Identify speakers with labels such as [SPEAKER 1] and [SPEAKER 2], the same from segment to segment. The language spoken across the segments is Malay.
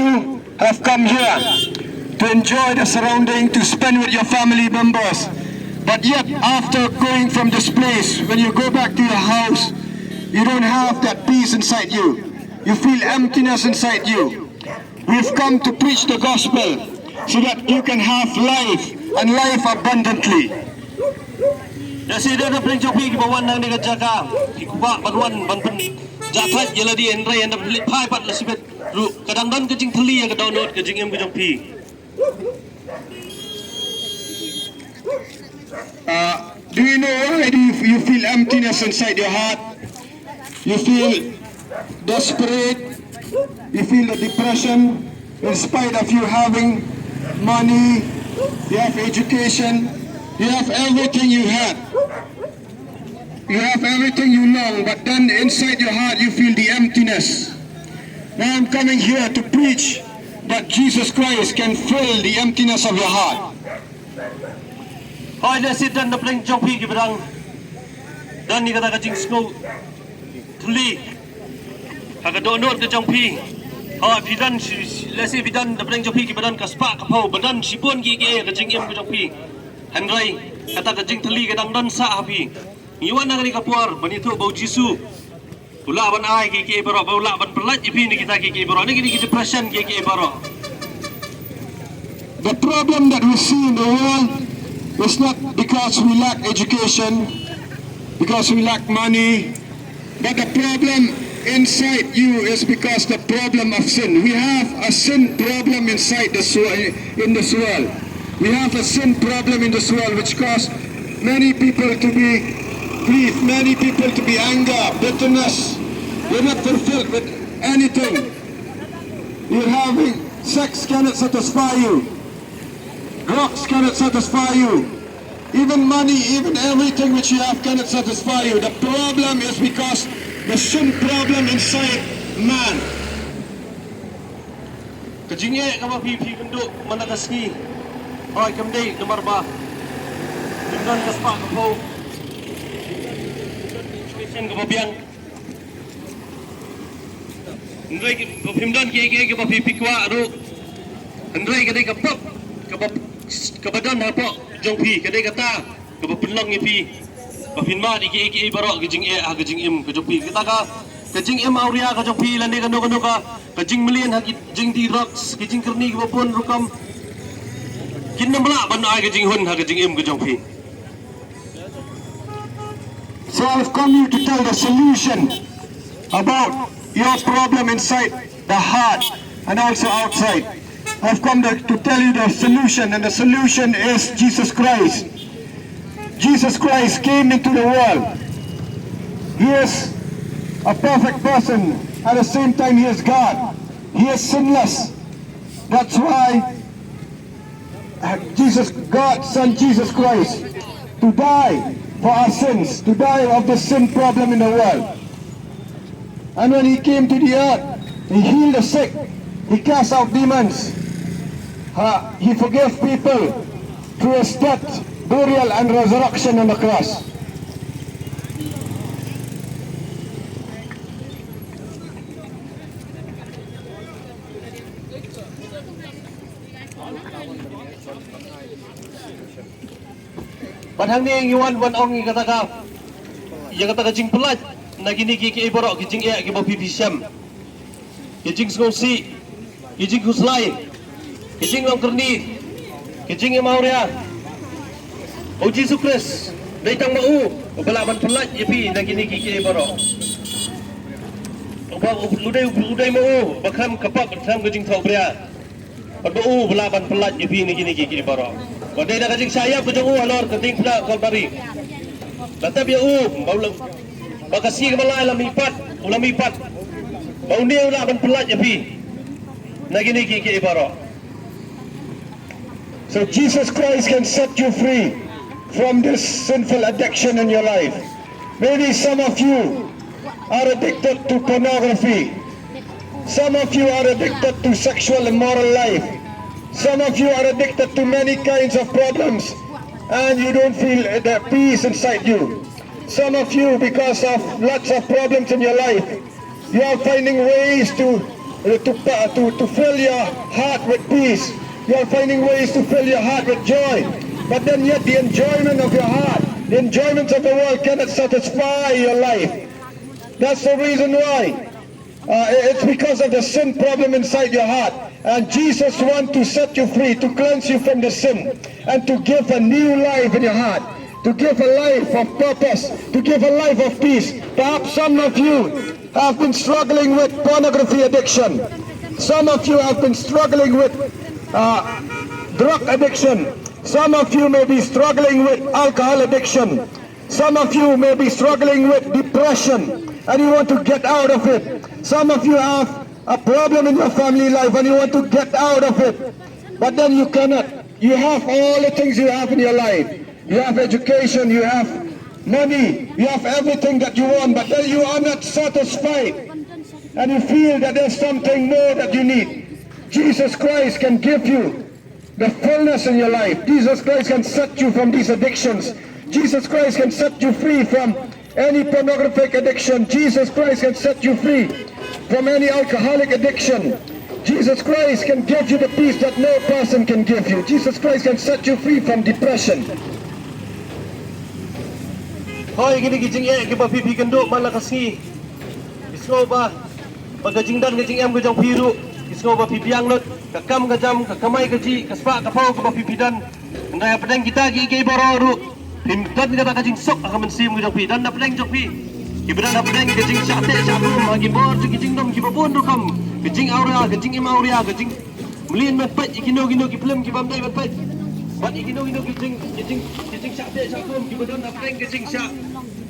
[SPEAKER 1] you have come here to enjoy the surrounding, to spend with your family members. But yet, after going from this place, when you go back to your house, you don't have that peace inside you. You feel emptiness inside you. We've come to preach the gospel so that you can have life and life abundantly.
[SPEAKER 2] Jadi dia nak peling jopi kibawan nang dekat jaga, kikuba baruan banpen jatat jeladi Andre yang nak pai pat lesibet ru kadang-kadang kejing teli yang download kejing em kejompi.
[SPEAKER 1] Do you know why you feel emptiness inside your heart? You feel desperate. You feel the depression in spite of you having money, you have education, you have everything you had. You have everything you know, but then inside your heart you feel the emptiness. Now I'm coming here to preach that Jesus Christ can fill the emptiness of your heart.
[SPEAKER 2] Hoi dia sidan nak peling jopi kibadang dan ni kata kejing snow teli, agak download kejompi. Hoi bidan lesi bidan nak peling jopi kibadang kaspak kapau badan sibun gigi kejing em kejompi. Henry kata kejing teli kadang dan sah api. Iwan nang ni kapuar banitu bau jisu. Ula ban ai gigi baro bau la ban pelat ipi ni kita gigi baro ni gigi depression gigi baro.
[SPEAKER 1] The problem that we see in the world is not because we lack education, because we lack money, but the problem inside you is because the problem of sin. We have a sin problem inside in this world. We have a sin problem in this world which causes many people to be grief, many people to be anger, bitterness. You're not fulfilled with anything. You're having sex cannot satisfy you. Drugs cannot satisfy you. Even money, even everything which you have cannot satisfy you. The problem is because the sin problem inside man.
[SPEAKER 2] Kejingnya kama pipi kenduk mana kasih. Hoi kamdei nomor ba. Dengan kaspak kapau. Education kebabiang. Andai pimdan kiai kapa pipi kuat ru. Andai kadai kapap kebadan apa jongpi kadai kata kebapelang ipi. Pafinma di kiai barok kejing kejing em kejopi kita ka kejing em auria kejopi lande kanu ka kejing melian kejing di rocks kejing kerni kebapun rukam kin nambla ban ai kejing hun kejing em kejopi.
[SPEAKER 1] So I've come here to tell the solution about your problem inside the heart and also outside. I've come to tell you the solution, and the solution is Jesus Christ. Jesus Christ came into the world. He is a perfect person. At the same time, He is God. He is sinless. That's why God sent Jesus Christ to die for our sins, to die of the sin problem in the world. And when He came to the earth, He healed the sick. He cast out demons. He forgave people through His death, burial, and resurrection on the cross.
[SPEAKER 2] Padang ni yuan wan ong kata ka. Yang kata kejing pelat nagini kiki borok kejing ki bapi pisam. Kejing skosi, kejing kuslai. Kejing long kerni, kejing yang mauria. Oh Jesus Christ, datang mau, balaban pelat jepi nagini kiki borok. Obak udai mau, bakam kapak bersam kejing thau pria. Bau balaban pelat jepi nagini kiki borok. Wadai dah kejing saya kejung alor keting pula kolbari. Lantas dia bau bakasi kemalai lamipat, ulamipat. Bau ni balaban pelat jepi nagini kiki borok.
[SPEAKER 1] So Jesus Christ can set you free from this sinful addiction in your life. Maybe some of you are addicted to pornography. Some of you are addicted to sexual immoral life. Some of you are addicted to many kinds of problems and you don't feel the peace inside you. Some of you, because of lots of problems in your life, you are finding ways to to fill your heart with peace. You are finding ways to fill your heart with joy. But then yet the enjoyment of your heart, the enjoyment of the world cannot satisfy your life. That's the reason why. It's because of the sin problem inside your heart. And Jesus wants to set you free, to cleanse you from the sin, and to give a new life in your heart, to give a life of purpose, to give a life of peace. Perhaps some of you have been struggling with pornography addiction. Some of you have been struggling with drug addiction. Some of you may be struggling with alcohol addiction. Some of you may be struggling with depression and you want to get out of it. Some of you have a problem in your family life and you want to get out of it. But then you cannot. You have all the things you have in your life. You have education, you have money, you have everything that you want, but then you are not satisfied. And you feel that there's something more that you need. Jesus Christ can give you the fullness in your life. Jesus Christ can set you from these addictions. Jesus Christ can set you free from any pornographic addiction. Jesus Christ can set you free from any alcoholic addiction. Jesus Christ can give you the peace that no person can give you. Jesus Christ can set you free from depression.
[SPEAKER 2] Hoy gini gijing ye ke ba pipi kendo malakasi. Isgo ba pagajing dan gijing em gajang piru. Isgo ba pipi ang lot kakam gajam kakamay gaji kaspa kapaw ka ba pipi dan. Ndaya pedang kita gi ke bororu. Pim dan kata gajing sok akaman sim gajang pi dan na pedang jok pi. Ibran na pedang gajing syate syabum magi bor gijing dom ki babun rukam. Gajing aurea gajing im aurea gajing mlin mat pat ikino gino ki plem ki bam dai mat pat. Bat ikino gijing syate syabum ki badon na pedang gajing syak.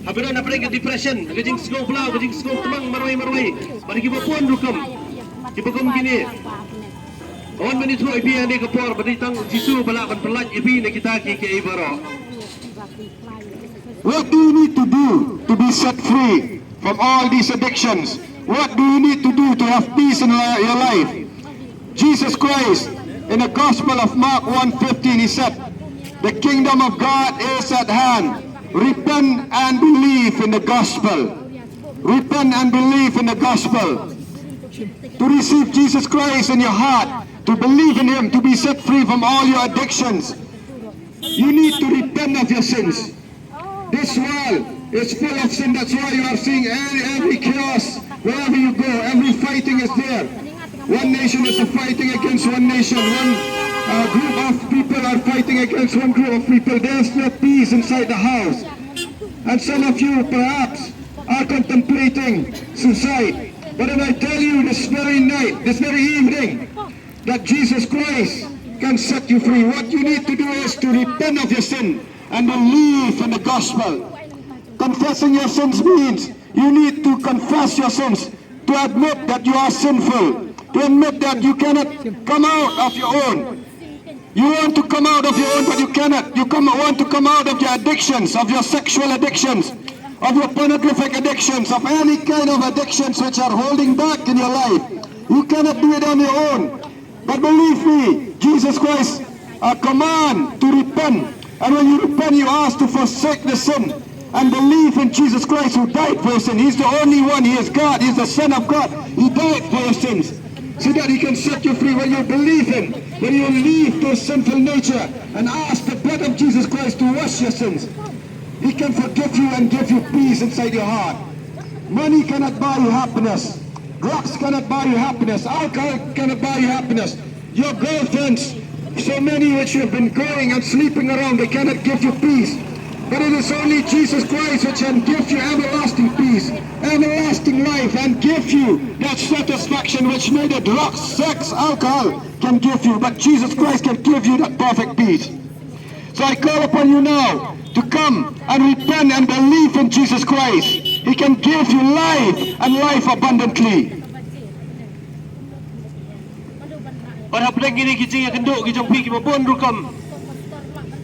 [SPEAKER 2] Habiran na pedang depression gajing sgo pula gajing sgo temang marwai bari ki babun rukam. Ki bagom gini. On mani thro ibi ane kapor bani tang jisu bala ban pelaj ibi ne kita ki ke ibaro.
[SPEAKER 1] What do you need to do to be set free from all these addictions? What do you need to do to have peace in your life? Jesus Christ, in the Gospel of Mark 1:15, he said, the kingdom of God is at hand. Repent and believe in the gospel. Repent and believe in the gospel. To receive Jesus Christ in your heart, to believe in him, to be set free from all your addictions, you need to repent of your sins. This world is full of sin. That's why you are seeing every chaos wherever you go. Every fighting is there. One nation is fighting against one nation. One group of people are fighting against one group of people. There's no peace inside the house. And some of you perhaps are contemplating suicide. But then I tell you this very night, this very evening, that Jesus Christ can set you free. What you need to do is to repent of your sin and believe in the gospel. Confessing your sins means you need to confess your sins, to admit that you are sinful, to admit that you cannot come out of your own. You want to come out of your own, but you cannot. You want to come out of your addictions, of your sexual addictions, of your pornographic addictions, of any kind of addictions which are holding back in your life. You cannot do it on your own. But believe me, Jesus Christ command to repent. And when you repent, you ask to forsake the sin and believe in Jesus Christ who died for your sin. He's the only one. He is God. He's the Son of God. He died for your sins so that he can set you free. When you believe him, when you leave your sinful nature and ask the blood of Jesus Christ to wash your sins, he can forgive you and give you peace inside your heart. Money cannot buy you happiness. Drugs cannot buy you happiness. Alcohol cannot buy you happiness. Your girlfriends, so many which you have been going and sleeping around, they cannot give you peace. But it is only Jesus Christ which can give you everlasting peace, everlasting life, and give you that satisfaction which neither drugs, sex, alcohol can give you. But Jesus Christ can give you that perfect peace. So I call upon you now to come and repent and believe in Jesus Christ. He can give you life and life abundantly.
[SPEAKER 2] Para pedang gini gijing ya kenduk gijang pi ki babon rukam.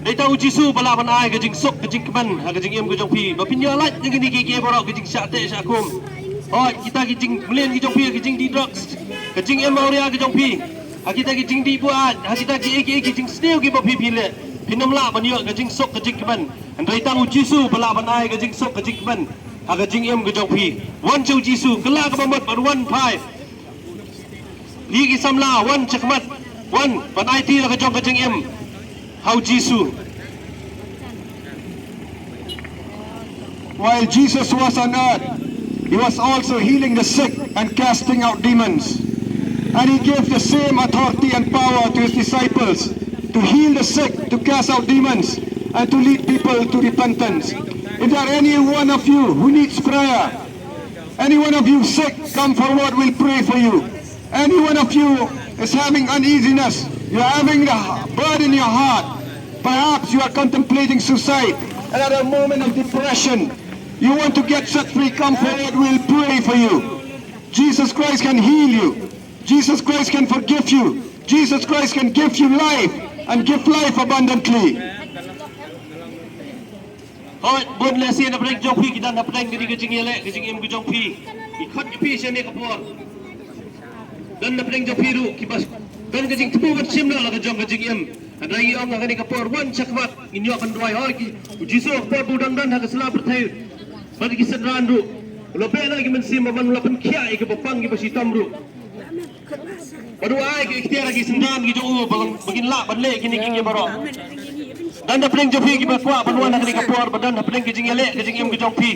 [SPEAKER 2] Dai tahu Jisu bala ban ai gijing sok gijing keman ha gijing em gijang pi. Ba pinya lat gini ki borok gijing syate syakum. Oh kita gijing melen gijang pi gijing di drugs. Gijing em auria gijang pi. Ha kita gijing di buat, ha kita gijing snew ki ba pi le. Pinam la ban yo gijing sok gijing keman. Dai tahu Jisu bala ban ai gijing sok gijing keman. Ha gijing em gijang pi. Wan chau Jisu kela ka bamot ban wan pai. ligi samla wan chakmat wan ban IT la ka jong ka jing em how Jisu.
[SPEAKER 1] While Jesus was on earth, he was also healing the sick and casting out demons. And he gave the same authority and power to his disciples to heal the sick, to cast out demons, and to lead people to repentance. If there are any one of you who needs prayer, any one of you sick, come forward, we'll pray for you. Any one of you is having uneasiness, you're having the burden in your heart, perhaps you are contemplating suicide, and at a moment of depression, you want to get set free, come forward, we'll pray for you. Jesus Christ can heal you. Jesus Christ can forgive you. Jesus Christ can give you life and give life abundantly.
[SPEAKER 2] Hoi bon le sien na preng jong phi kidan na preng gidi ke jing ele ke jing em ke jong phi I khot phi se ne ka por dan na preng jong phi ru ki bas dan ke jing tu bat sim la ke jong ke jing em adai ong na ke por wan chakmat inyo kan doi hoi ki jiso por bu dan dan ha ke sela perthai bat ki sedran ru lo pe na ki men sim man la pen khia ke bapang ki basi tam ru baru ai ke ikhtiar ki sendan ki jo bagin la ban le ki ni ki baro dan da preng jopi ki bakwa banwan na ka por badan da preng ki jing ele ki jing em ki jong pi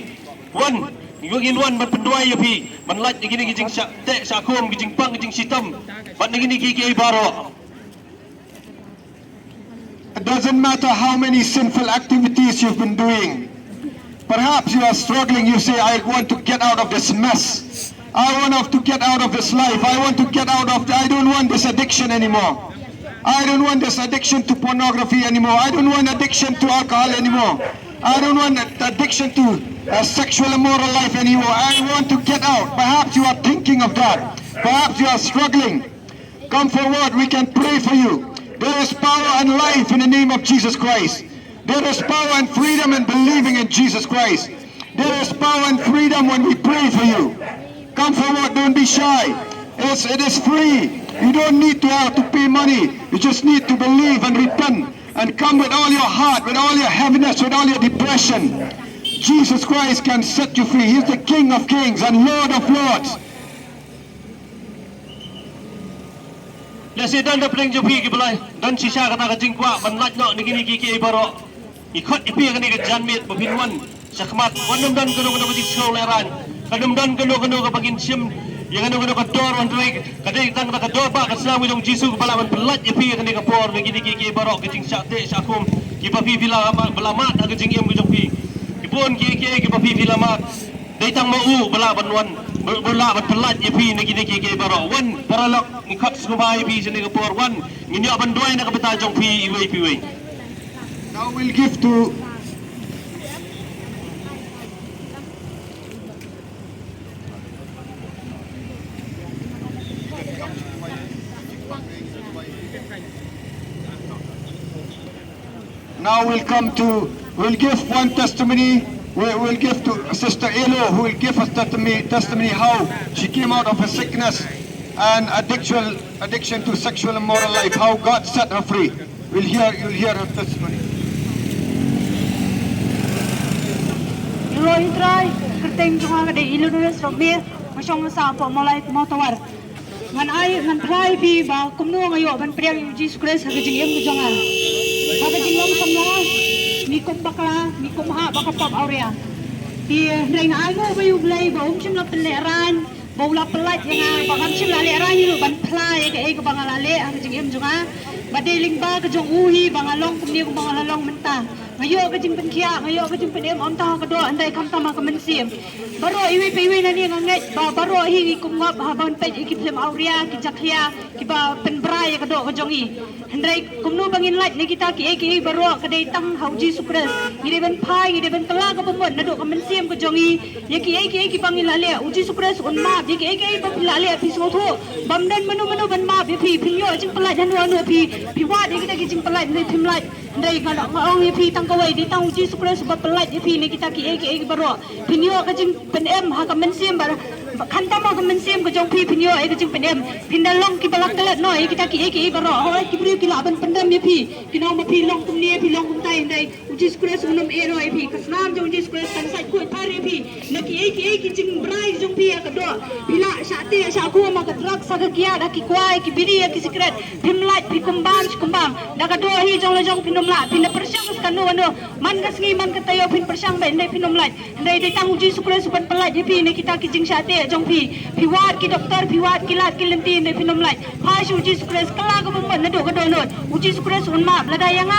[SPEAKER 2] wan ngin wan ban pendoi ya pi ban lat ki ni ki jing sa te sa khom ki jing pang ki jing sitam ban ni ki baro.
[SPEAKER 1] It doesn't matter how many sinful activities you've been doing. Perhaps you are struggling, you say, I want to get out of this mess. I want to get out of this life. I want to get out of, I don't want this addiction anymore. I don't want this addiction to pornography anymore. I don't want addiction to alcohol anymore. I don't want addiction to sexual immoral life anymore. I want to get out. Perhaps you are thinking of that. Perhaps you are struggling. Come forward, we can pray for you. There is power and life in the name of Jesus Christ. There is power and freedom in believing in Jesus Christ. There is power and freedom when we pray for you. Come forward, don't be shy. It is free. You don't need to have to pay money. You just need to believe and repent and come with all your heart, with all your heaviness, with all your depression. Jesus Christ can set you free. He's the King of Kings and Lord of Lords.
[SPEAKER 2] Le se dan da preng jopi ki balai dan sisa kata ka jing kwa ban lat no ni ki baro I khot I pi ka ni ka janmit bapin wan sakmat wan dan kano ka jing slow leran kadam dan kano ka bagin sim yang ano ka dor on drink kadai tang ka dor ba ka slawi dong Jisu bala man pelat ya pi ka ni ka por ni ki baro ki jing sa te sa kum ki pa pi bila mat ka jing em ki jong pi ki pon ki pa pi bila mat dai tang mau bala ban wan bala ban pelat ya pi ni ki baro wan paralok ni khat sumai pi ni ka por wan ni nya ban doi na ka beta jong pi pi wei.
[SPEAKER 1] Now we'll give to Now we'll give one testimony. We'll give to Sister Elo, who will give us testimony how she came out of her sickness and addiction to sexual immoral life, how God set her free. You'll hear her testimony.
[SPEAKER 3] Rồi trai, kerteng cuma ada Illinois Robir, macam masa apa mulai tawar. Ngan ai ngan trai bi ba kumno ngayo ban priang Jesus Christ ha kejing em kejangan. Ha kejing long semua, ni kum bakla, ni kum ha bakapap aurea. Di reina ai mo bayu blai ba cim la peleran, bau la pelat yang bakam cim la leran ni ban plai ke ke bangalale ha kejing em junga. Badeling ba kejong uhi bangalong kumni kum bangalalong mentah. Ngayo ka jing penkia, ngayo ka jing penem om tahu kedua andai kam tama ka mensim. Baro iwi pewi na ni nganget ba baro hi kumngap habon pej ikiplem auria ki jaklia ki ba penbrai kedua ka jongi. Andai kumno bangin light ni kita ki baro kadai tang hau Jesus Christ. Ngide ben pai ngide ben kala ka pemon nado ka mensim ka jongi. Ya ki bangin lale uji Jesus Christ un ma bi ki ba lale pi so tho. Bamdan menu ban ma bi pi pinyo jing pelai dan anu pi wa di kita ki jing pelai ni pimlai. Andai ngalok ngong ya pi tang kawai di tang Jesus Christ ba pelat ya pi ni kita ki baro pinyo ka jing penem ha ka mensim khanta mo ka mensim ka jong phi pinyo e ka jing pendem pindalong ki balak kelat no e kita ki baro hoi ki bri ki laban pendem ye phi kinau ma phi long tum ni phi long tum tai dai uji skres unam e ro e phi kasnam jong uji skres kan sai ku thari phi na ki jing brai jong phi ka do bila sate sa ku ma ka drug sa ka kia da ki kwai ki biri ki secret phimlai phi kumbang da ka do hi jong la jong phinom la phin persyang kan no man ka sngi man ka tayo phin persyang ba ndai phinom lai ndai dai tang uji skres ban pelai ye phi ne kita ki jing sate jong phi wat ki doktor phi wat ki lat ki lenti ndai phinom lai phai uji skres kala ka ban na do ka do no uji skres unmap la da yang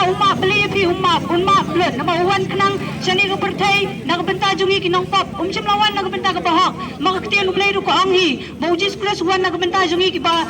[SPEAKER 3] umat beli pi umat belut nama uwan kenang seni ke pertai nak benta jungi kinong pop cem lawan nak benta ke bahok maka ketia nu belai ko ang hi mau jis klas uwan nak benta jungi ki ba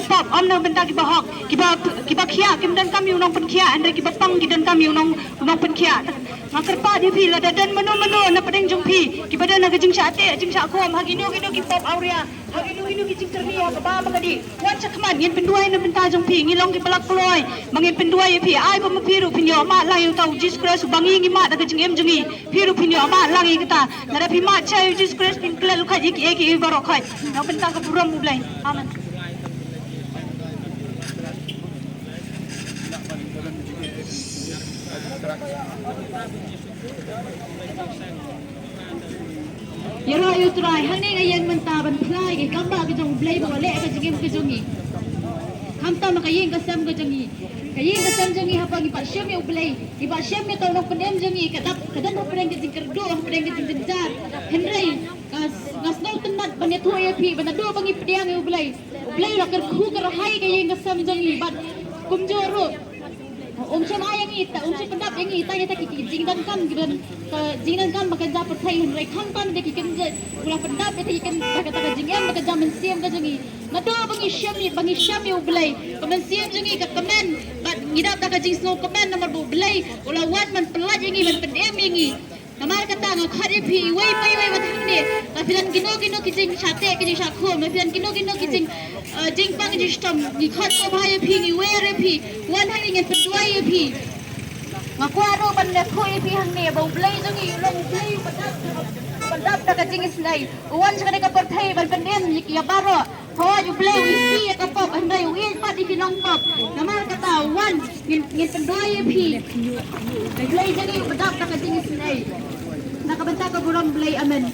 [SPEAKER 3] pop am nak benta ki bahok ki ba khia kim dan kami unong pen khia andre ki ba pang ki dan kami unong pen khia makar pa di pi la dan mano na pedeng jung pi ki badan nak jing sate jing sa ko am hagino ki pop aurea hagino ki jing terni ha ba magadi wan sakman ngin penduai na benta jung pi ngilong ki balak kloy mangin penduai pi ai ba mapiru pinyo ma lang yung tau Jesus Christ bangi ngi ma daga jingem jungi piru pinyo ma lang ngi kita nara pi ma chai Jesus Christ pin kle lu khai eki baro khai na benta ka buram mublai amen yaro yutrai hangni ngayen menta ban phlai ke kamba ke jong blai bo le ka jingem ke jungi hamta makayeng kasam ke jungi kayeng kasam jungi hapagi pa syam ya ublay iba syam ya tawang pendem jungi kadan ho pendeng ke jingkerdo pendeng ke jingjar henry ngas nau tenat banyak tu ya pi banado bangi pedang ya ublay la kerku kerahai kayeng kasam jungi bat kumjoro syam ayang ita syam pendap yang ita ya taki jingdan kam makan japur thai henry khangtan de kiken ulah pendap ya kiken kata jingem makan jaman siam ka jungi nado bangi syam ya ublay kamen siam jungi ka kamen bat ngidap ta ka jing snow kamen nomor bu ublay ulah wat man pelaj yangi man pendem yangi kamar kata ngak khari phi wai wat hande la filan kino ki jing sate ki jing sakho ma filan kino ki jing pang jing stom ni khat ko bhai phi ni were phi wan hai ngi pendwai phi makwaro ban le khoi phi hangni bu ublay jungi long play padap ta ka jing snai wan sa ka perthai ban pendem ya baro Hoa you play with me ka pop andai win pa di pinong pop namar kata wan ngin pendoy pi play jadi bedap ka ding sinai nakabenta ka buram play amen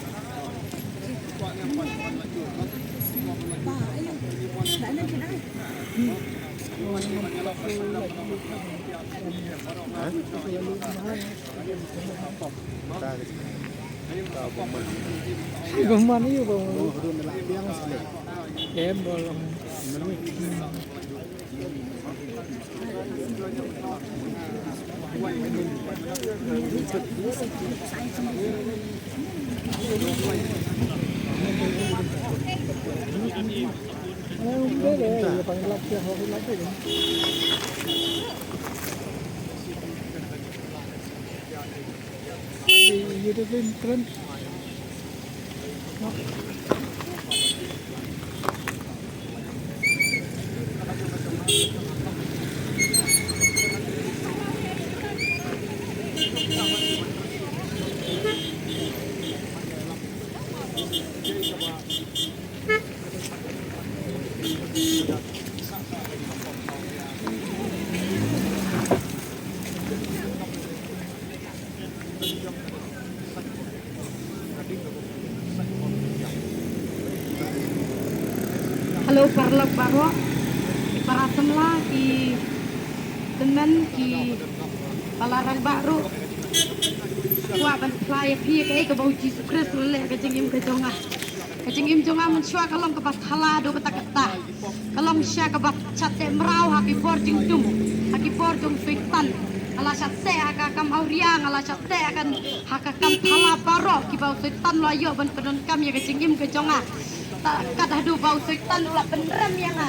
[SPEAKER 4] Gumman iyo ba em bolong keren.
[SPEAKER 3] Halo parlak baro para semla ki tenan ki palaran baru wa ban play pi ke ke bau Jesus Christ le ke jingim ke jonga mun syua kalong ke bathala do kata kalong sya ke bat chate mrau haki por jing tum haki por jong fitan ala chate aka kam auriang ala chate akan haka kam thala baro ki bau fitan lo ayo ban pedon kam ya ke jingim ke jonga kata aduh bau setan ulah beneran ya nga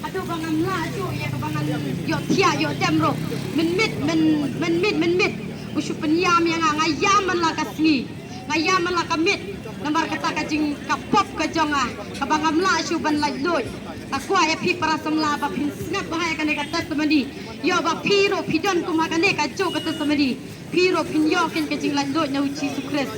[SPEAKER 3] aduh bangan laju ya kebangan yo tia yo demro men mit usu penyam ya nga ngayam man la kasngi ngayam man la kamit nambar kata kajing kapop ke jonga kabangam laju ban lajloy aku ya pi para semla ba pin snap bahaya kan kata semedi yo ba piro pidon kumagane ka jo kata semedi piro pinyo ken kajing lajloy na uci sukres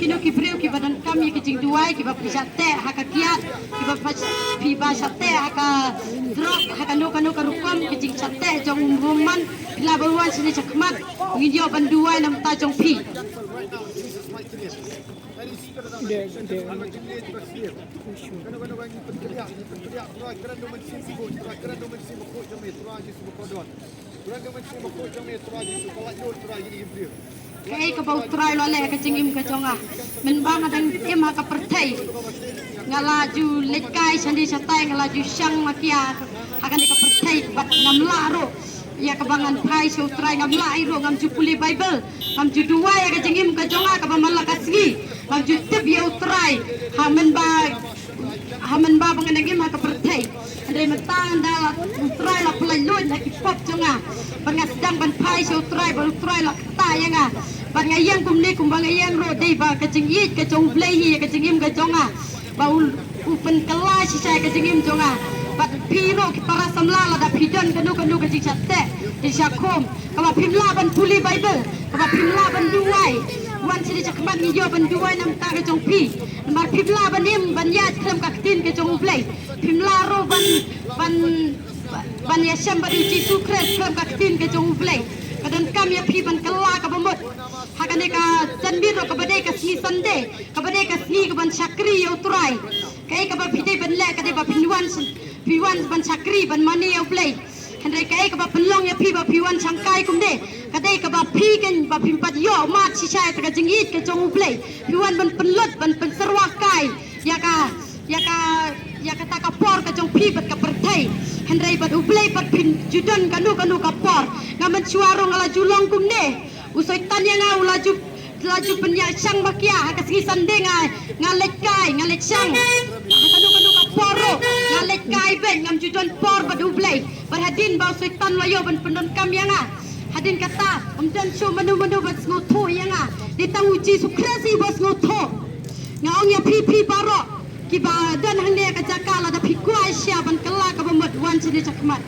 [SPEAKER 3] Kinu kibreu ki badan kami ki jing duai ki ba pisate haka kiat ki ba pi ba sate haka drop haka no kanu karukom ki jing sate jong rumman bila baruan sini cakmat ngidio banduai nam ta jong pi Kay ka bau try lo le ka jingim ka jonga men bang adang em haka pertai ngalaju lekai sandi satai ngalaju syang makia akan ka pertai bat ngam laro ya kebangan pai so try ngam lai ro ngam jupuli bible ngam judua ya ka jingim ka jonga ka pamala kasgi ngam jutep ya try hamen ba bangan ngim haka pertai andre matang dala try la pelai loin la kipop jonga bangat dang ban pai so try baru try la kata ya nga ban ngayang kumni kumbang ngayang ro dei ba ka jingit ka jong blai hi ka jingim ka jonga baul upen kelai si saya ka jingim jonga bat piro ki para samla la da pidon kanu ka jing chatte di syakom ka ba pimla ban puli bible ka ba pimla ban duai wan sini cakman ni yo ban duai nam ta ka jong pi mar pimla ban im ban ya klam ka tin ka jong blai pimla ro ban ya syam ba Yesus Kristus klam ka tin ka jong blai kadan kam ya pi ban kala ka bamut hakane ka janbir ro ka badai ka sni sande ka badai ka sni ka ban syakri yo trai kai ka ba pidai ban le ka dei ba piwan ban syakri ban mani yo play handai kai ka ba penlong ya pi ba piwan sangkai kum de ka dei ka ba pi kan ba pimpat yo mat si sai ka jingit ka jong play piwan ban penlot ban penserwakai ya ka ta ka por ka jong pi bat ka pertai handai bat ublai bat pin judon kanu ka por ngaman suaro ngala julong kum de usoi tan yang ngau laju penya sang makia haka sigi sande ngalet kai ngalet sang kanu ka poro ngalet kai ben ngam judon por badu blai berhadin bau usoi tan layo ban pendon kam yang hadin kata umdan show manu bas ngoto yang ditang uji sukrasi bas ngoto ngaong ya pi baro kiba dan hande ka jakala da pikuai sia ban kala ka bamot wan sini cakmat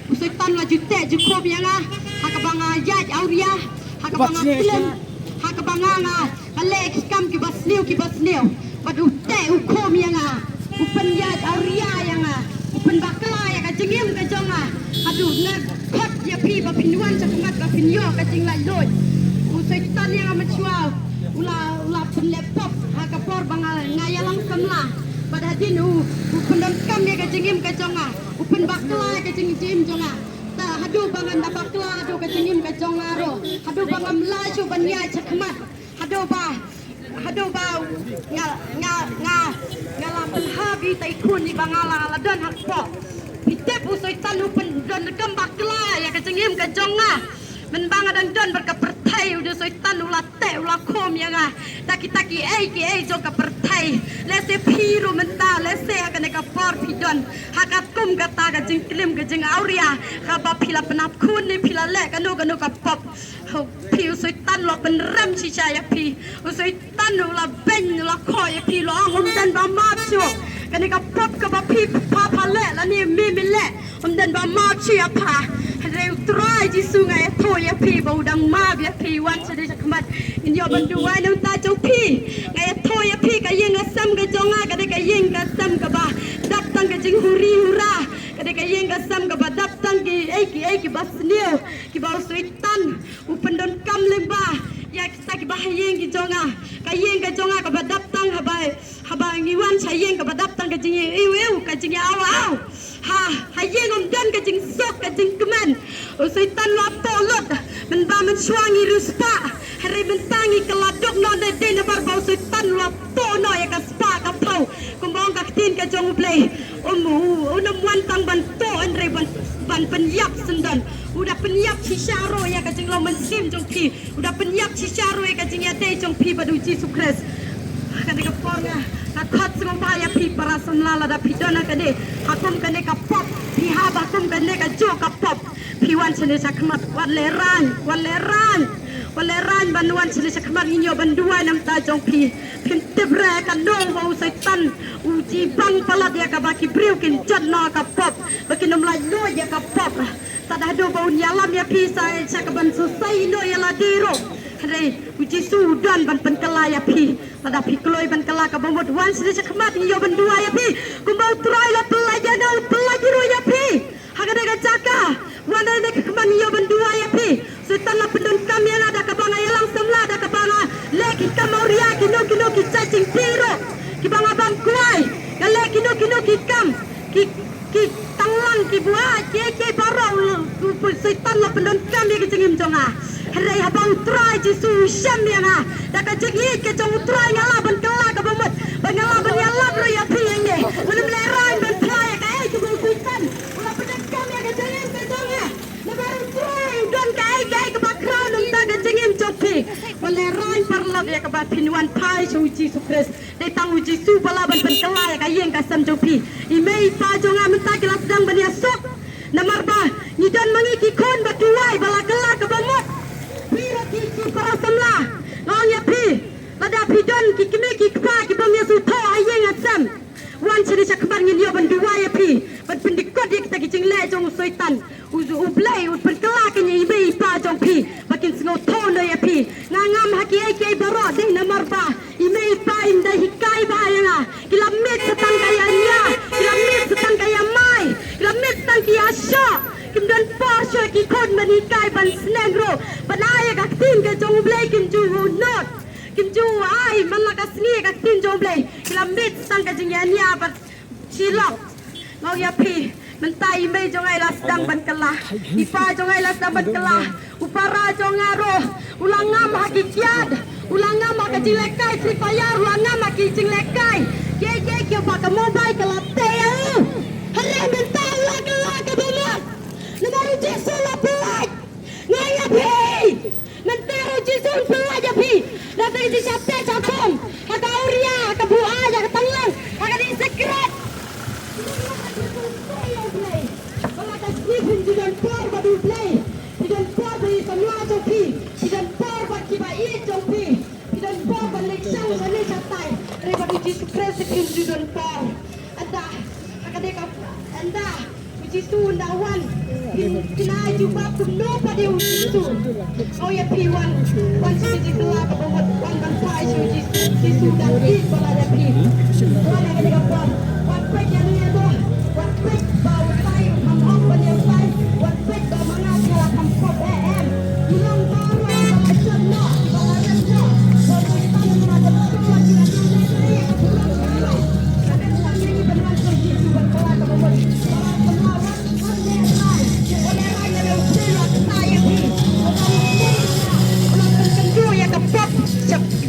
[SPEAKER 3] usoi tan laju te jukob yang haka banga yaj auria haka banga film haka banga kale kam ki basneu padu te ukom yang upen yaj auria yang upen bakla ya ka jengim ka jonga aduh na pat ya pi ba pinwan cakmat ba pinyo ka jing lai loi usai tan yang amachua ula pen laptop haka por banga ngayalang samla pada din upen dam kam ya ka jengim ka jonga upen bakla ka jing jonga hadu bangan da bakla hadu ka jingim ka jongaro hadu bangam laju banya cakmat hadu ba ngala penhabi taikun ni bangala ladan hakpo pitep usoi tanu pendon kam bakla ya ka jingim ka jonga men banga dan don berka pertai udah soi tanu la te la kom ya nga taki ei jo ka pertai lese piru menta lese ka ne ka por pidon haka kum ka ta ka jing klim ka jing auria ka ba pila penap kun ni pila le ka no ka pop pi usoi tan lo pen ram si ya pi usoi tanu la ben la ko ya pi lo ngom dan ba ma chu ka ne ka pop ka ba pi pa le la ni mi le dan ba ma chi apa reu try di sungai to ya pi bau dang ma ya pi wan sedi cakmat in yo banduai nam ta chau pi ngai to ya pi ka yeng asam ka jonga ka de ka yeng ka sam ka ba dap tang ka jing huri hura ka de ka yeng ka sam ka ba dap tang ki ei ki bas neu ki bau suitan upen don kam lemba ya
[SPEAKER 4] ki bahayeng ki jonga kayeng ka jonga ka badap tang habai ngiwan sayeng ka badap tang ka jingi iu ka jingi aw ha hayeng dan ka jing sok ka jing keman usaitan lo polot men ba men swangi ruspa hari bentangi keladok no de de bar ba usaitan lo po no ya ka spa ka pau kumbong ka tin ka jong play unam wan tang ban to andre ban penyap sendan udah penyap cisaro ya ka jing lo mensim jong pi udah penyap cisaro ya ka jing ya de jong pi badu Jesus Christ kade ka porga ka khat song ba ya pi para samla da pi dona kade hakum kade ka pop pi ha ba kum kade ka jo ka pop pi wan chene sakmat wan leran banuan chene sakmat inyo bandua nam ta jong pi pin tebre ka dong ba usai tan uji bang palat ya ka baki briu kin jat no ka pop baki nom lai no ya ka pop tada do ba un yalam ya pi sai sakaban susai no ya la diro Hei, uji sudan ban penkala ya pi, pada pi keloi ban kala ka bomot wan sini sakmat iyo ban dua ya pi, kumbau trai la pelajar ya pi, hagade ka caka, wan ada ka keman iyo ban dua ya pi, setan la pendon kami yang ada ka banga yalang semla ada ka banga, leki kamauria kino ki cacing piro, ki banga bang kuai, gale kino ki kam, ki tanglang ki buat, ki barang, setan la pendon kami ke cengim jonga. Hei habang try jisu syam yang dah kejegi ke jong try ngala ban kala ka bomot ban ngala ban yalla bro ya piang ni belum lerai ban try ka ai ku bukan ulah pedak kami ka jangan ke jonga na baru try don ka ai ka bakra nung ta ka jengim jopi ban lerai parlap ya ka ba pinwan pai su jisu Christ dai tang uji su bala ban kala ya ka yeng ka sam jopi imei pa jonga menta kelas dang ban ya sok namar ba ni don mangi ki kon ba tuai bala kala ka bomot Pira ki para samla ngong ya pi lada pi don ki kime ki kpa ki bam ya su tho ayeng atsam wan chiri sakbar ngin yo ban duwa ya pi ban pendikot ya kita ki jing le jong soitan uzu ublai ut ban kala ki ni be pa jong pi bakin sngo tho no ya pi ngangam haki ai ki baro ding na marba ime pa inda hikai ba ya kilamit setang kaya nya kilamit setang kaya mai kilamit setang ki asya kim don porsche ki kon mani kai ban snegro ban ai ka tin ka jong blai kim ju not kim ju ai man la ka sni ka tin jong blai kilamit sang ka jing nya ban chilok ngau ya pi man tai me jong ai las dang ban kala ipa jong ai las dang ban kala upara jong aro ulangam hakikiat ulangam ka jing lekai si payar ulangam ki jing lekai ke ba ka mobile kala te hare men ta la ka bomot Nabaru Jesu la pelaj, ngaya pi, mentero Jesu pelaj pi, nanti di siapa cakom, kata uria, kata buah, kata tanglang, kata di sekret. Kalau ada skripin tidak por badu play, tidak por bagi semua jopi, tidak por bagi bayi jopi, tidak por bagi sang sana catai, daripada Jesu Kristus tidak por. Anda, kata dia anda. Jisu ndawan kina juba kuno pada jisu oh ya piwan wan siji kala ka bomot wan ban pai jisu dan ki bala ya pi wan ya ka pon wan pek ya ni do wan pek bau pai kam hok ban ya pai wan pek ba mana kala kam kop em ilang baru bala sunno bala renno bala tan na da semua kira ni ya bulan kadang lagi ni benar jisu ban kala ka bomot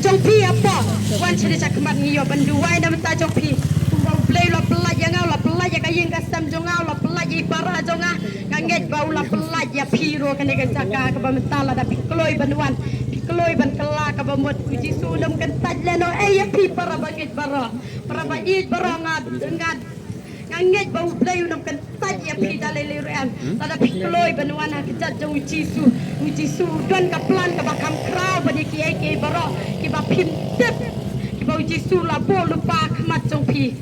[SPEAKER 4] Jompi apa? Wan ciri cakmat ngiyo banduai na menta jompi. Kumbau play la pelaj yang ngau la pelaj ya kayeng kasam jongau la pelaj ipara jonga nganget bau la pelaj ya piro kene kan caka ka bamenta la da pikloi banduan. Pikloi ban kala ka bamot uji sunam kan taj leno ya pi para bangit bara. Para bangit bara ngad nganget bau play unam kan taj ya pi dalelerean. La da pikloi banduan ha kejat jong uji su don ka plan ka bakam krau bani ki bara ki ba pim tep ki ba uji su la bo lupa khamat jong pi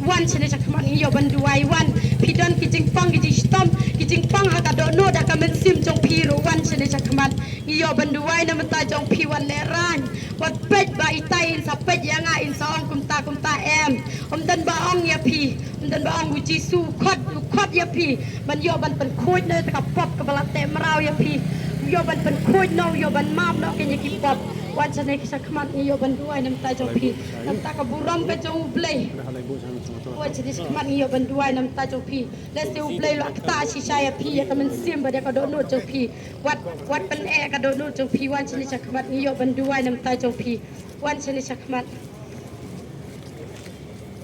[SPEAKER 4] wan chene chak khamat ngiyo banduai wan pi don ki jingpang ki jistom ki jingpang ha ka do no da ka men sim jong pi ro wan chene chak khamat ngiyo banduai na mata jong pi wan leran wat pet ba itai in sa pet ya nga in sa ong kumta em dan ba ong ya pi dan ba ong uji su khot ya pi ban yo ban pen khoj ne ka pop ka bala te mrau ya pi yo ban ban khoi no yo ban mam no ke ni ki pop wan chane ki sakmat ni yo ban duai nam ta jong pi nam ta ka buram ka jong play wan chane sakmat ni yo ban duai nam ta jong pi le se u play lo ta shi shaya pi ya ka man sim ba de ka do no jong pi wat ban e ka do no jong pi wan chane sakmat ni yo ban duai nam ta jong pi wan chane sakmat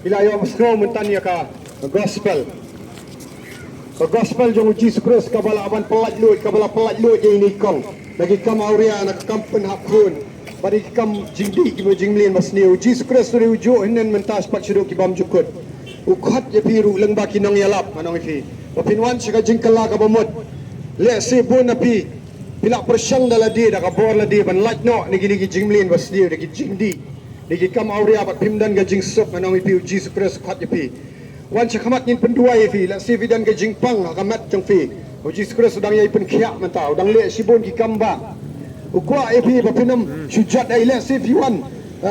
[SPEAKER 1] Bila yo snow mentania ka gospel. Ka gospel jong Jesus Christ ka bala aban pelat lut je ini kong. Bagi kam auria nak kampen hakun. Bagi kam jingdi ki jingmlin masniu Jesus Christ ri ujo henen mentas pak syuru ki bam jukut. Ukhat je piru leng baki nong yalap manong ifi. Opinwan sika jingkala ka bomot. Le se bon api. Bila persyang dala di da ka bor la di ban lat no ni gini ki jingmlin masniu de ki jingdi. Digi kam auria bat pimdan ga jing sok manong ipi Jesus Christ khat je pi. Wan chakamat nin penduai fi la si vidan ga jing pang ka mat jong fi. O Jesus Christ dang yai pen khia mantau dang le sibon ki kamba. Ukwa ipi ba pinam sujat ai le si fi wan.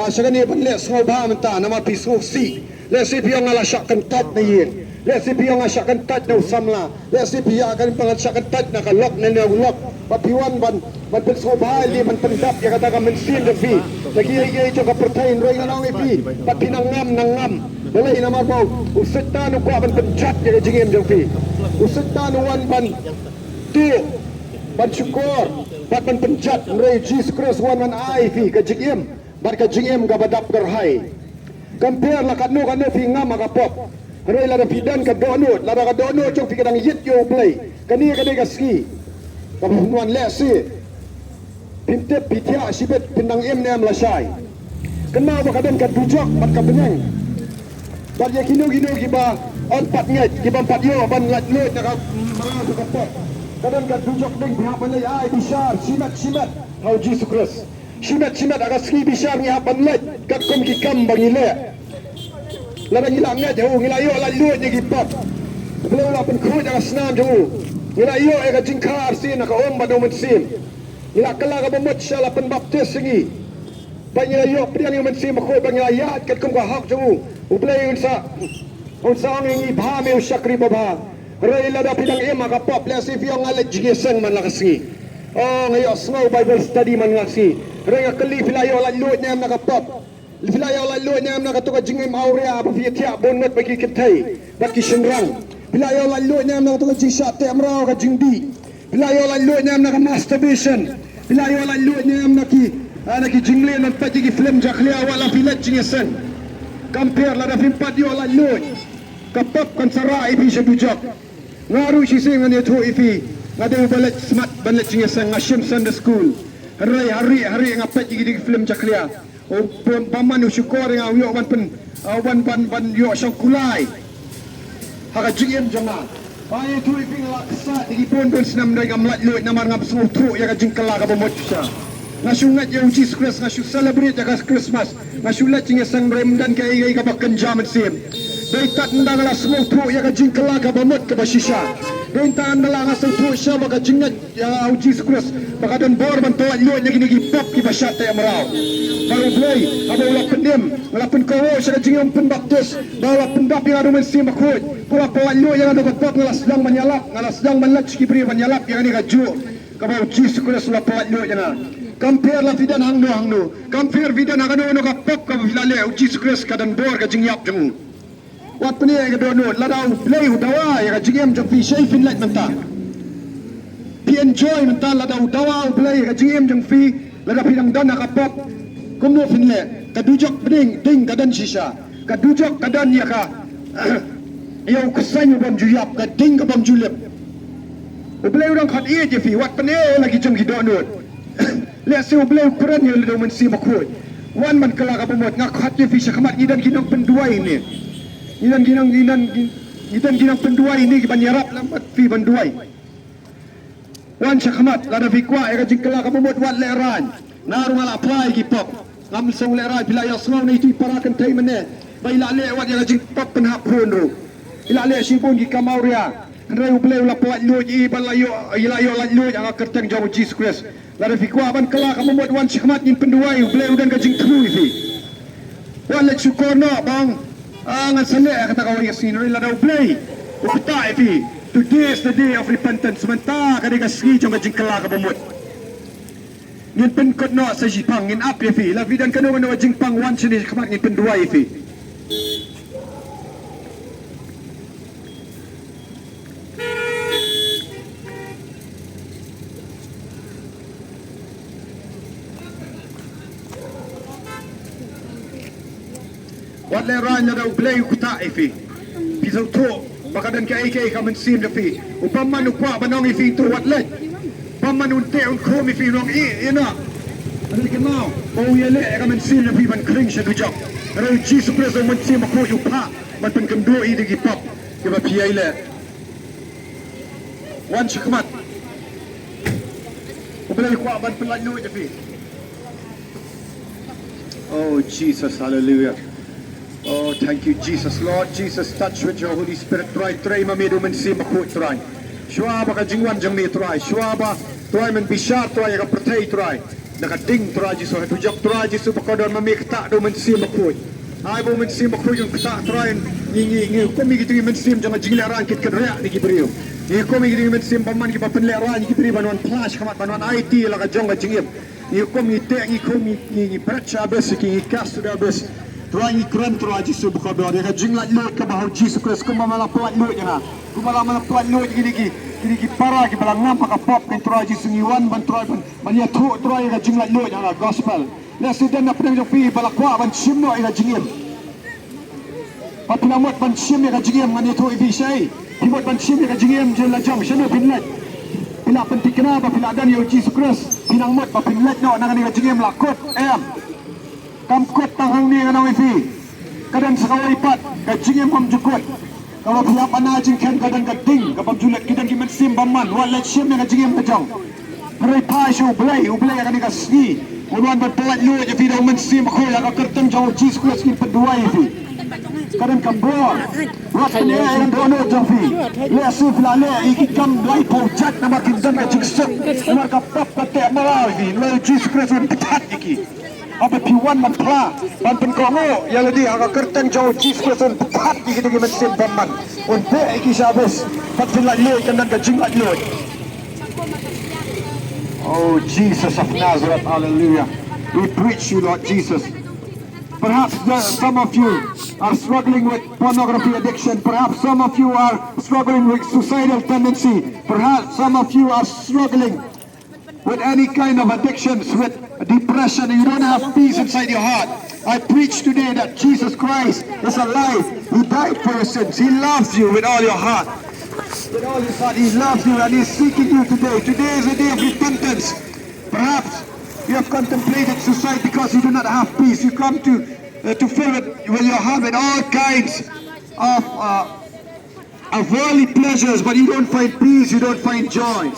[SPEAKER 1] Sagani ban le so ba manta nama pi so si. Le si pi ang ala syakan tat na yin. Le si pi ang syakan tat na samla. Le si pi akan pangat syakan tat na ka lok na lok. Ba pi wan ban pen so ba li man pendap ya kata ka men sin de fi. Lagi ye jo ka pertain roi na nang ipi. Ba pinang ngam. Balai nama bau usit tanu kuat ban penchat je jingem jong fi. Usit tanu wan ban tu ban syukur ban penchat roi Jesus Christ wan man ai fi ka jingem. Ban ka jingem ga badap gerhai. Compare la kanu fi ngam ka pop. Roi la pidan ka donut, la ka donut jong fi kadang yit yo play. Kani ka dei ka ski. Ka wan le si. Pintep pitia sibet pindang em nem la syai. Kenal ba kadang ka dujok bat ka benyang. Bat ye kinu kiba on pat nget kiba pat yo ban lat lut na ka mga ka pot. Kadang ka dujok ding biha ban lay ai bishar simat how Jesus Christ. Simat aga ski bishar ni ban lat ka kom ki kam bangile. La ngila nget ho ngila yo lat lut ni kipap. Belum la pen khu aga snam jo. Ngila yo aga jingkar sin ka om ba do men sim. Ngila kala ka bomot shala pen baptis singi. Banyak yo priang yang mensi makoi banyak ayat kat kum ka hak jo. Ublay unsa ang ingi bahame usyakri baba. Ray la da pidang ema ka pop la si fiang alet jigeseng man lakasi. Oh ngayo snow Bible study man ngasi. Ray kali filayo la lut nyam na ka pop. Filayo la lut nyam na ka to ka jingem aurea ba fi tia bonot bagi kitai. Baki shenrang. Filayo la lut nyam na ka to ka jisha te amrao ka jingdi. Filayo la lut nyam na ka masturbation. Filayo la lut nyam na ki ki jingle nan pa ki film jakhlia wala filat jingesan. Compare la da fimpat yo la lut. Kapap kan sara ipi sebujak. Ngaru si sing ne tu ipi. Ngade balet smart balet jingesan ngashim Sunday school. Hari ngapat ki film jakhlia. O paman syukur ngau yo ban yo syakulai. Haka jingem jangan. Ai tu ipi laksa di pon senam dai gamlat lut namar ngap semua tu ya ka jingkala ka bomot sa. Nasyungat yang Jesus Christ nasyu celebrate jaga Christmas. Nasyulat cinga sang remdan ka igai ka bakan jaman sim. Dai tat ndang la semua tu ya ka jingkala ka bomot ka basisha. Dai tan ndala nga sa tu sya baka jingat ya Jesus Christ. Baka don bor man to lut nya gini pop ki basyat ta amrao. Baru play aba ula pendim, ula pen ko sa jingam pen baptis. Bawa pendap yang adu men sim bakut. Pula pawat lut yang adu pop ngala sedang manlat ki beri manyalap yang ni ka ju. Ka ba Jesus Christ ula pawat lut jana. Compare la fidan hangno. Compare fidan hangno ka pop ka filale u Jesus Christ ka dan bor ka jingyap jeng. Wat pene ka dono la daw play dawa ya ka jingyam jeng fi shay fin lat menta. Pi enjoy menta la daw dawa play ka jingyam jeng fi la da fidang dan ka pop. Kumno fin le ka dujok ding ka dan shisha. Ka dujok ka dan ya ka yo kusanyo bam juyap ka ding ka bam julep. Play udang khat ie je fi wat pene lagi jeng ki dono. Lihat si ublay ukuran yang ledo mensi makut. Wan man kelak apa buat ngakhat je fisya kemat idan ginang pendua ini. Idan ginang pendua ini banyarap lambat fi penduai. Wan syakmat lada fi kwa era jingkelak apa buat wat leran. Naru ngala apply ki pop. Ngam song leran bila ya semua ni tu parakan tai mene. Bai la le wat yang jing pop penhap pun ru. Ila le sibun ki kamauria. Rai ublay ula pawat loji balayo ilayo la loji ang kertang jauh Jesus Christ. Lada fi kwa ban kelak kamu buat wan syakmat nin penduai ublay udan gajing tru ifi. Wan let syukur no bang. Ngan saleh kata kawan yasin lada ublay. Ukta ifi. Today is the day of repentance. Sementara kadang kasih jauh gajing kelak kamu buat. ngin pen kot no sa jipang ngin ap fi la vidan kanu no jing pang wan chini khamat ngin pen dua fi wat le ran na blay kuta fi pisau to bakadan ka AK ka men sim da fi upamman ukwa banong fi to wat le pamman unte un khomi fi rong ina ani ke mau o yele ka men sim da fi ban kring sha du job ro Jesus Christ men sim ko yu pa man pen kam do I de pop ke ba pi ai le wan chikmat o blay kwa ban pen la no da fi oh Jesus hallelujah. Oh, thank you, Jesus. Lord Jesus, touch with your Holy Spirit. Try mamidu men si makut try. Shua ba ka jingwan jang mi try. Shua ba try men bishar try ka pertai try. Naka ding try jisu hatu jak try jisu ba ka don mami kta do men si makut. Ai bo men si makut yung kta try ngi ko mi gitu men sim jang jingla ran kit kan rea ni gibriu. Ni ko mi gitu men sim paman ki papen le ran ki bri banwan flash kamat banwan IT la ka jong ka jingim. Ni ko mi te ngi ko mi pracha bes ki kastu da bes. Tuan ikram tuan Yesus buka doa dia jinglat lot ke bahawa Jesus Kristus kumala pelat lot jana kumala pelat lot gini para ki balang ngam ka pop kan tuan Yesus ngiwan ban tuan ban ya tu tuan ka jinglat lot jana gospel la sedan nak pedang jopi balakwa ban simno ila jingim papinamot ban sim ka jingim man itu ibi sai himot ban sim ka jingim je la jam shano pinlat pila penting kenapa pila dan yo Jesus Kristus pinangmot pa pinlat no nang ni ka jingim lakot kamkot tanghang ni nganaw ifi kadang sakaway pat kajingin pamjukot kalau pihak panajing kan kadang kading kapag julat kadang kiman simbaman walat siyam na kajingin pajang haray pasyo ublay akan ikasni uluan berpelat lu aja fi daw man sim ako laka kertang jaw Jesus Christ kin paduay ifi kadang kambor wat niya ang dono jafi le suf la le ikikam lay po chat na makindan ka jigsok na kapap kate maraw ifi le Jesus Christ ang pitat iki apa piwan man pla ban pen kongo ya ledi aga kertang jauh Jesus Kristus pat di kita men sim paman on pe iki sabes pat pin la loy kan ka jing la loy oh Jesus of Nazareth hallelujah we preach you Lord Jesus perhaps some of you are struggling with pornography addiction perhaps some of you are struggling with suicidal tendency perhaps some of you are struggling with any kind of addictions, with depression, and you don't have peace inside your heart. I preach today that Jesus Christ is alive. He died for your sins. He loves you with all your heart. With all his heart, He loves you and He's seeking you today. Today is a day of repentance. Perhaps you have contemplated suicide because you do not have peace. You come to fill with your heart with all kinds of worldly pleasures, but you don't find peace, you don't find joy.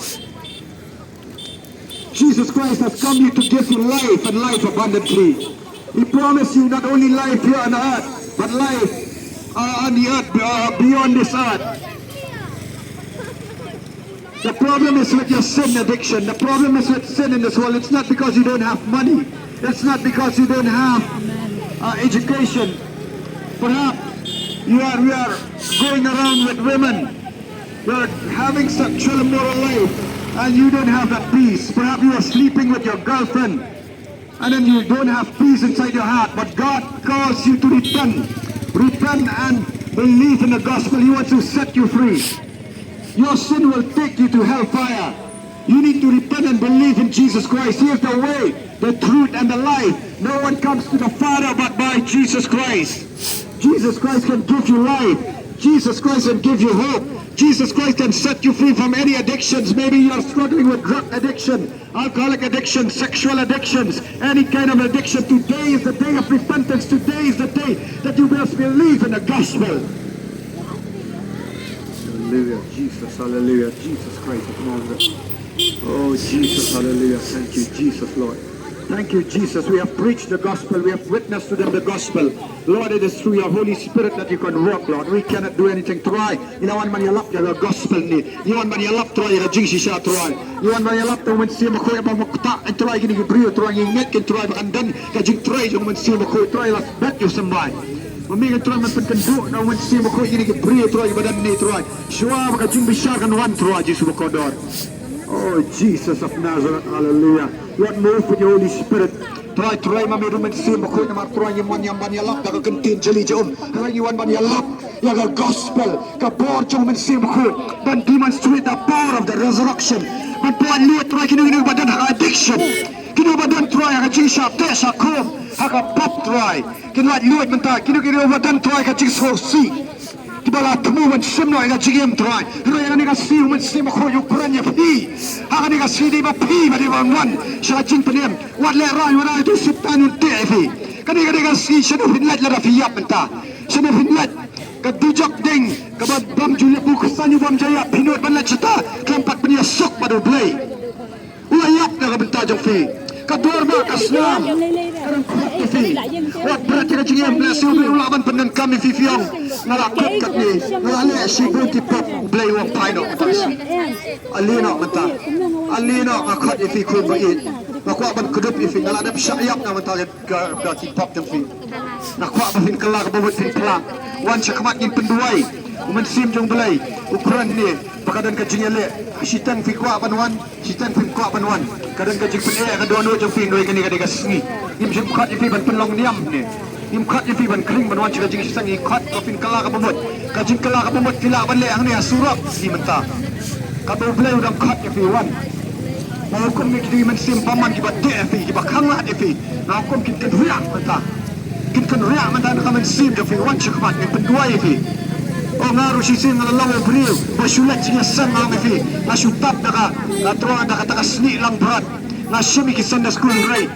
[SPEAKER 1] Jesus Christ has come here to give you life and life abundantly. He promised you not only life here on earth, but life on the earth, beyond this earth. The problem is with your sin addiction. The problem is with sin in this world. It's not because you don't have money. It's not because you don't have education. Perhaps we are going around with women. You are having sexual immoral life. And you don't have that peace. Perhaps you are sleeping with your girlfriend and then you don't have peace inside your heart. But God calls you to repent. Repent and believe in the gospel. He wants to set you free. Your sin will take you to hellfire. You need to repent and believe in Jesus Christ. He is the way, the truth, and the life. No one comes to the Father but by Jesus Christ. Jesus Christ can give you life. Jesus Christ can give you hope. Jesus Christ can set you free from any addictions. Maybe you are struggling with drug addiction, alcoholic addiction, sexual addictions, any kind of addiction. Today is the day of repentance. Today is the day that you must believe in the gospel. Hallelujah, Jesus, hallelujah, Jesus Christ of Nazareth. Oh, Jesus, hallelujah. Thank you, Jesus, Lord. Thank you, Jesus. We have preached the gospel. We have witnessed to them the gospel. Lord, it is through your Holy Spirit that you can work, Lord. We cannot do anything. Try. Inawan man yalap yung gospel ni. Inawan man yalap try yung jingsi siya try. Inawan man yalap yung mansiya makoy abang makta. And try gini gibriyo. Try yung ngit. Can try makandan. Kajing try yung mansiya makoy. Try las bet yung sambay. Mamigan try man pagkando. Na mansiya makoy gini gibriyo. Try badan ni try. Shua makajing bisya kan wan try. Jesus makodor. Oh, Jesus of Nazareth. Hallelujah. Lord, move with your Holy Spirit. Try mami rumen sim ko na matro yung man yalak da kentin jeli jom. Ray yuan man yalak ya ga gospel ka bor jom men sim ko dan demonstrate the power of the resurrection. Man puan lihat try kinu badan addiction. Kinu badan try ka jing sharp te sa kom ka pop try. Kinu lihat menta kinu badan try ka jing so si. Kibala temu men sim no ka jing try. Ray yang ni ka si men sim ko yu kuranya pi. Ha ni ka si di ba pi ba di wan sa jing penem. Wat le rai wan itu sitan te fi. Kani ka si sanu hinlat la rafiyap menta. Sanu hinlat ka dujak ding ka bam julia bu kesanyu bam jaya pinut ban la cita keempat punya sok pada play. Ulayap na ka benta jong fi. Ka dorma ka slam. Karang kuat fi. Wat berarti ka jingem la su ulaban penen kami fi fiong. Nalakot kat ni. Nalale si bunti pop play wong paino. Alino menta. Alino ka kot fi kun ba it. Nakuha ban kudup ifi ngalada psyayap na menta ka pop jong fi. Nakuha ba fin kelak bobot fin pelang. Wan cakamat ngin penduai umen sim jong belai ukuran ni pakadan ka jingele sitan fi kwa panwan sitan fi kwa panwan kadan ka jing pen ka dono jong fi noi kani ka sni im jing khat fi ban penlong niam ni im khat fi ban kring ban wan chira jing sang i khat ka fin kala ka bomot ka jing kala ka bomot tila ban le ang ni asurap ni menta ka bo belai udang khat fi wan na hukum ni kidi men sim paman ki ba de fi ki ba khangla de fi na hukum ki kan huya menta kan riak mandan kamen sim de fi wan chakmat ni penduai fi o ngaru si sing ala lawa bril basulat si sang ang fi na sutap daga na troa daga taka sni lang berat na shimi ki sanda school rai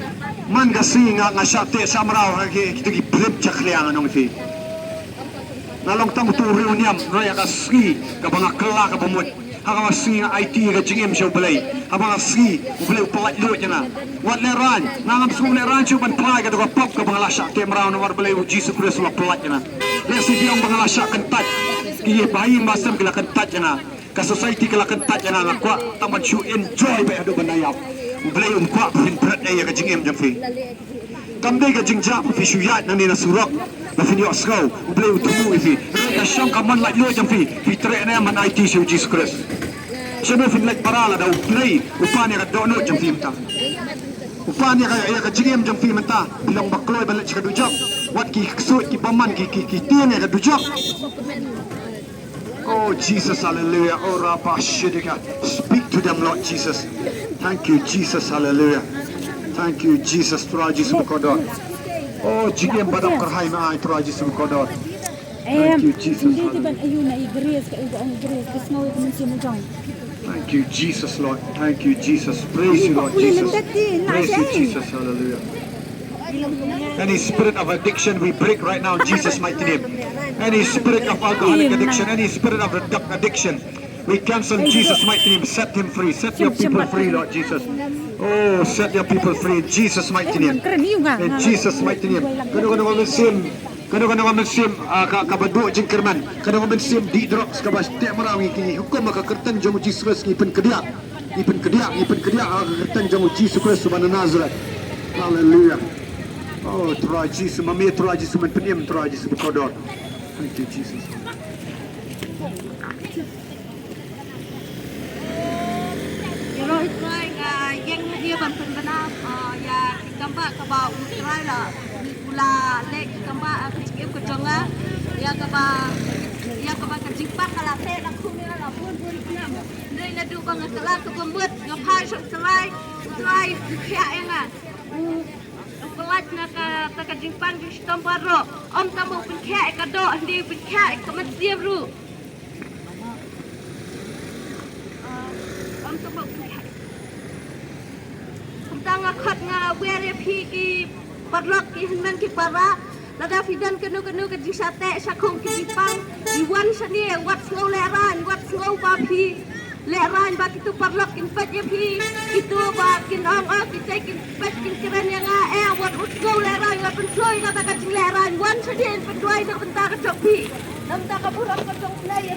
[SPEAKER 1] man ga singa nga syate samrao ki ki blip chakliang anong fi na long tang tu riu niam raya ka ski ka banga kela ka bomot haka masinga IT ka jingem siya balay habang ski balay upalat lo jana wat leran nangam sung leran siya ban play ka to pop ka banga lasya temrao na war balay Jesus Christ la palat jana lesi biang banga lasya kentat ki bayi masam kala kentat jana ka society kala kentat jana ngakwa taman siya enjoy ba ado banayap balay kwa pin prat ay ka jingem jam fi kamday ka jingja fi suyat nang ni nasurok na finyo askaw balay utumu ifi ka siyang kaman la lo jam fi tre na man IT siya Jesus Christ siya na fin like parala daw play upani ka dono jam fi mta upani ka jingem jam fi mta bilang bakloy balat siya ka dujak wat ki suit ki paman ki tiyan ka dujak. Oh Jesus, hallelujah. Oh Rapa Shidika. Speak to them, Lord Jesus. Thank you, Jesus, hallelujah. Thank you, Jesus. Turaji Subkodot. Oh, jigem badam karhay na ay Turaji Subkodot. Thank you, Jesus. Thank you, Jesus, Lord. Thank you, Jesus. Praise you, Lord Jesus. Praise you, Jesus. Hallelujah. Any spirit of addiction we break right now in Jesus' mighty name. Any spirit of alcoholic addiction, any spirit of drug addiction, we cancel in Jesus' mighty name. Set him free. Set your people free, Lord Jesus. Oh, set your people free in Jesus' mighty name. In Jesus' mighty name. Kano mensim kabadu jingkerman. Kano mensim di drugs kabas te marawi kini hukum makakertan jamu Jesus ni pen kediak kertan jamu Jesus Kristus subhana Nazaret. Hallelujah. Oh, Tuhan Jesus, mami Tuhan Jesus menpenim Tuhan Jesus berkodor. Thank you, Jesus.
[SPEAKER 4] Rồi rồi yang dia bantu benar ya gambar kebau Israel lah gula lek gambar kecil kejonga ya kebau kejimpak kalau saya nak kumia lah pun enam ni nak duk bang kelah kebembut ngapai serai kaya yang pelat nak kejimpak di Stambaro om tamu penkek kado di penkek kementerian ru om tamu tang akhat nga were phi ki parlok ki hanman ki para lada fidan kenu ke jisate sakong ki pang iwan sani wat slow leran wat slow ba phi leran ba kitu parlok kin pet ya phi itu ba kin ong kita kin pet kin keren yang wat slow leran wat pensoi kata ka leran wan sani pendoi nak bentar ka phi nam ta ka burak ka play